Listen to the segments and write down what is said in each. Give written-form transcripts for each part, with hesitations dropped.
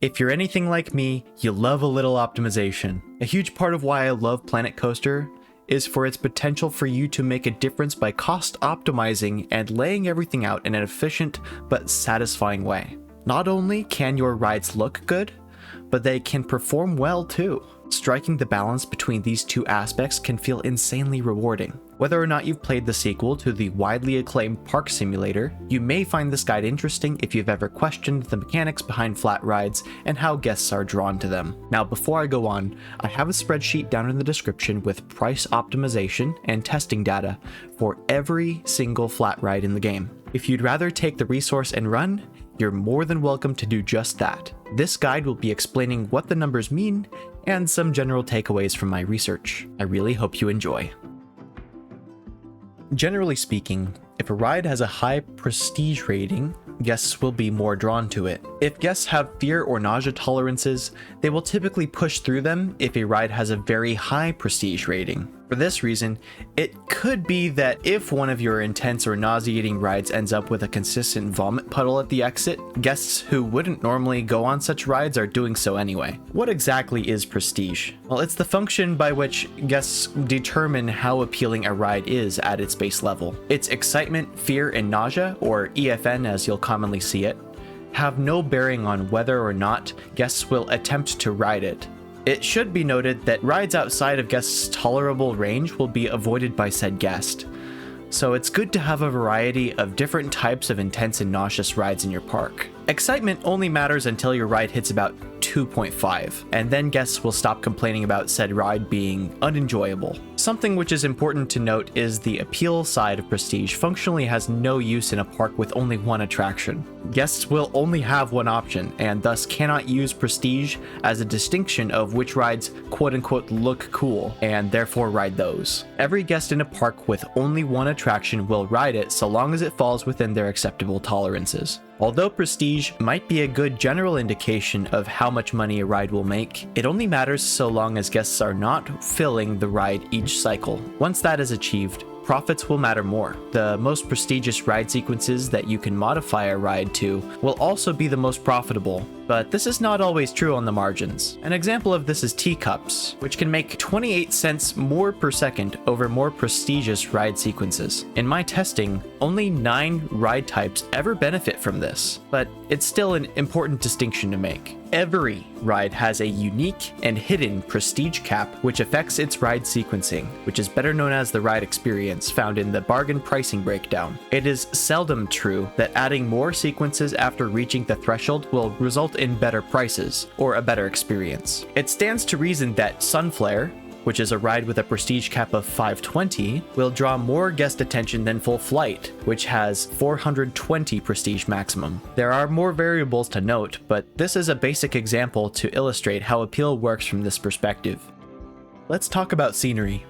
If you're anything like me, you love a little optimization. A huge part of why I love Planet Coaster is for its potential for you to make a difference by cost optimizing and laying everything out in an efficient but satisfying way. Not only can your rides look good, but they can perform well too. Striking the balance between these two aspects can feel insanely rewarding. Whether or not you've played the sequel to the widely acclaimed Park Simulator, you may find this guide interesting if you've ever questioned the mechanics behind flat rides and how guests are drawn to them. Now, before I go on, I have a spreadsheet down in the description with price optimization and testing data for every single flat ride in the game. If you'd rather take the resource and run, you're more than welcome to do just that. This guide will be explaining what the numbers mean and some general takeaways from my research. I really hope you enjoy. Generally speaking, if a ride has a high prestige rating, guests will be more drawn to it. If guests have fear or nausea tolerances, they will typically push through them if a ride has a very high prestige rating. For this reason, it could be that if one of your intense or nauseating rides ends up with a consistent vomit puddle at the exit, guests who wouldn't normally go on such rides are doing so anyway. What exactly is prestige? Well, it's the function by which guests determine how appealing a ride is at its base level. Its excitement, fear, and nausea, or EFN as you'll commonly see it, have no bearing on whether or not guests will attempt to ride it. It should be noted that rides outside of guests' tolerable range will be avoided by said guest, so it's good to have a variety of different types of intense and nauseous rides in your park. Excitement only matters until your ride hits about 2.5, and then guests will stop complaining about said ride being unenjoyable. Something which is important to note is the appeal side of Prestige functionally has no use in a park with only one attraction. Guests will only have one option, and thus cannot use Prestige as a distinction of which rides quote-unquote look cool, and therefore ride those. Every guest in a park with only one attraction will ride it so long as it falls within their acceptable tolerances. Although Prestige might be a good general indication of how much money a ride will make, it only matters so long as guests are not filling the ride each cycle. Once that is achieved, profits will matter more. The most prestigious ride sequences that you can modify a ride to will also be the most profitable, but this is not always true on the margins. An example of this is teacups, which can make 28 cents more per second over more prestigious ride sequences. In my testing, only 9 ride types ever benefit from this, but it's still an important distinction to make. Every ride has a unique and hidden prestige cap which affects its ride sequencing, which is better known as the ride experience found in the bargain pricing breakdown. It is seldom true that adding more sequences after reaching the threshold will result in better prices or a better experience. It stands to reason that Sunflare, which is a ride with a prestige cap of 520, will draw more guest attention than Full Flight, which has 420 prestige maximum. There are more variables to note, but this is a basic example to illustrate how appeal works from this perspective. Let's talk about scenery.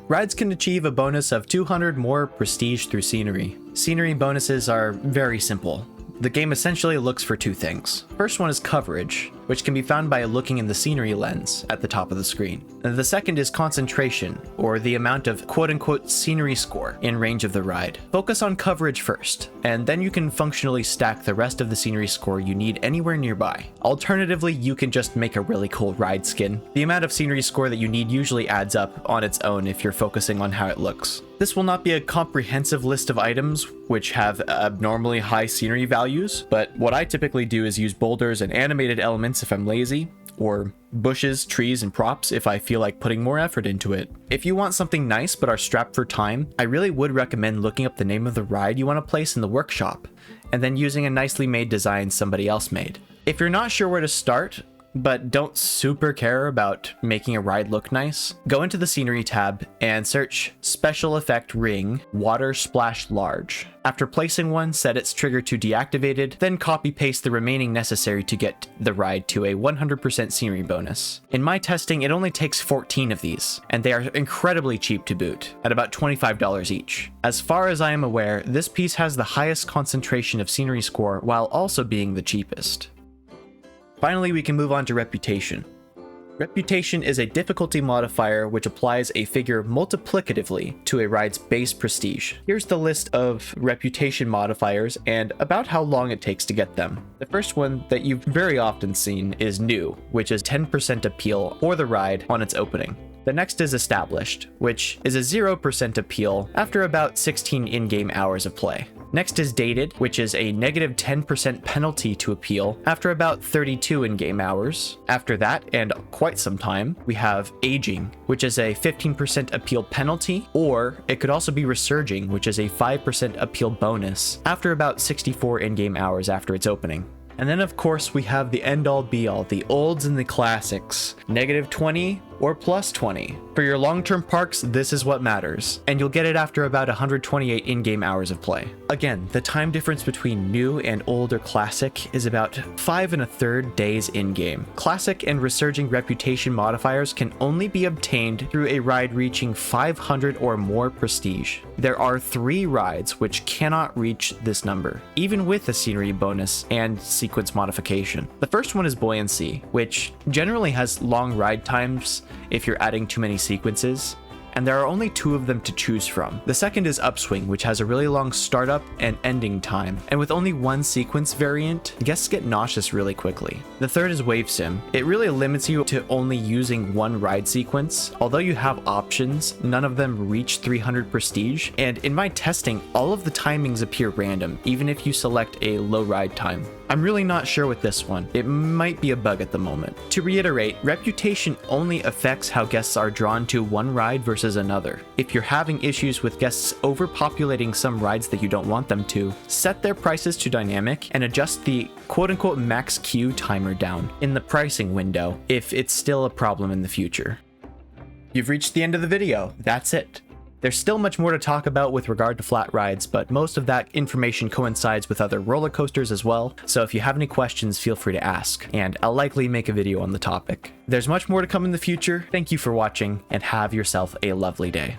Rides can achieve a bonus of 200 more prestige through scenery. Scenery bonuses are very simple. The game essentially looks for two things. First one is coverage, which can be found by looking in the scenery lens at the top of the screen. And the second is concentration, or the amount of quote-unquote scenery score in range of the ride. Focus on coverage first, and then you can functionally stack the rest of the scenery score you need anywhere nearby. Alternatively, you can just make a really cool ride skin. The amount of scenery score that you need usually adds up on its own if you're focusing on how it looks. This will not be a comprehensive list of items which have abnormally high scenery values, but what I typically do is use boulders and animated elements if I'm lazy, or bushes, trees, and props if I feel like putting more effort into it. If you want something nice but are strapped for time, I really would recommend looking up the name of the ride you want to place in the workshop, and then using a nicely made design somebody else made. If you're not sure where to start, but don't super care about making a ride look nice, go into the scenery tab and search Special Effect Ring Water Splash Large. After placing one, set its trigger to deactivated, then copy paste the remaining necessary to get the ride to a 100% scenery bonus. In my testing, it only takes 14 of these, and they are incredibly cheap to boot, at about $25 each. As far as I am aware, this piece has the highest concentration of scenery score while also being the cheapest. Finally, we can move on to reputation. Reputation is a difficulty modifier which applies a figure multiplicatively to a ride's base prestige. Here's the list of reputation modifiers and about how long it takes to get them. The first one that you've very often seen is new, which is 10% appeal for the ride on its opening. The next is established, which is a 0% appeal after about 16 in-game hours of play. Next is dated, which is a negative 10% penalty to appeal after about 32 in-game hours. After that, and quite some time, we have aging, which is a 15% appeal penalty, or it could also be resurging, which is a 5% appeal bonus after about 64 in-game hours after its opening. And then of course we have the end-all be-all, the olds and the classics, negative 20 or plus 20. For your long-term parks, this is what matters, and you'll get it after about 128 in-game hours of play. Again, the time difference between new and old or classic is about 5 1/3 days in-game. Classic and resurging reputation modifiers can only be obtained through a ride reaching 500 or more prestige. There are 3 rides which cannot reach this number, even with a scenery bonus and sequence modification. The first one is buoyancy, which generally has long ride times if you're adding too many sequences, and there are only 2 of them to choose from. The second is upswing, which has a really long startup and ending time, and with only 1 sequence variant, guests get nauseous really quickly. The third is wave sim. It really limits you to only using 1 ride sequence. Although you have options, none of them reach 300 prestige, and in my testing, all of the timings appear random, even if you select a low ride time. I'm really not sure with this one. It might be a bug at the moment. To reiterate, reputation only affects how guests are drawn to one ride versus another. If you're having issues with guests overpopulating some rides that you don't want them to, set their prices to dynamic and adjust the quote-unquote max queue timer down in the pricing window if it's still a problem in the future. You've reached the end of the video. That's it. There's still much more to talk about with regard to flat rides, but most of that information coincides with other roller coasters as well, so if you have any questions, feel free to ask, and I'll likely make a video on the topic. There's much more to come in the future. Thank you for watching, and have yourself a lovely day.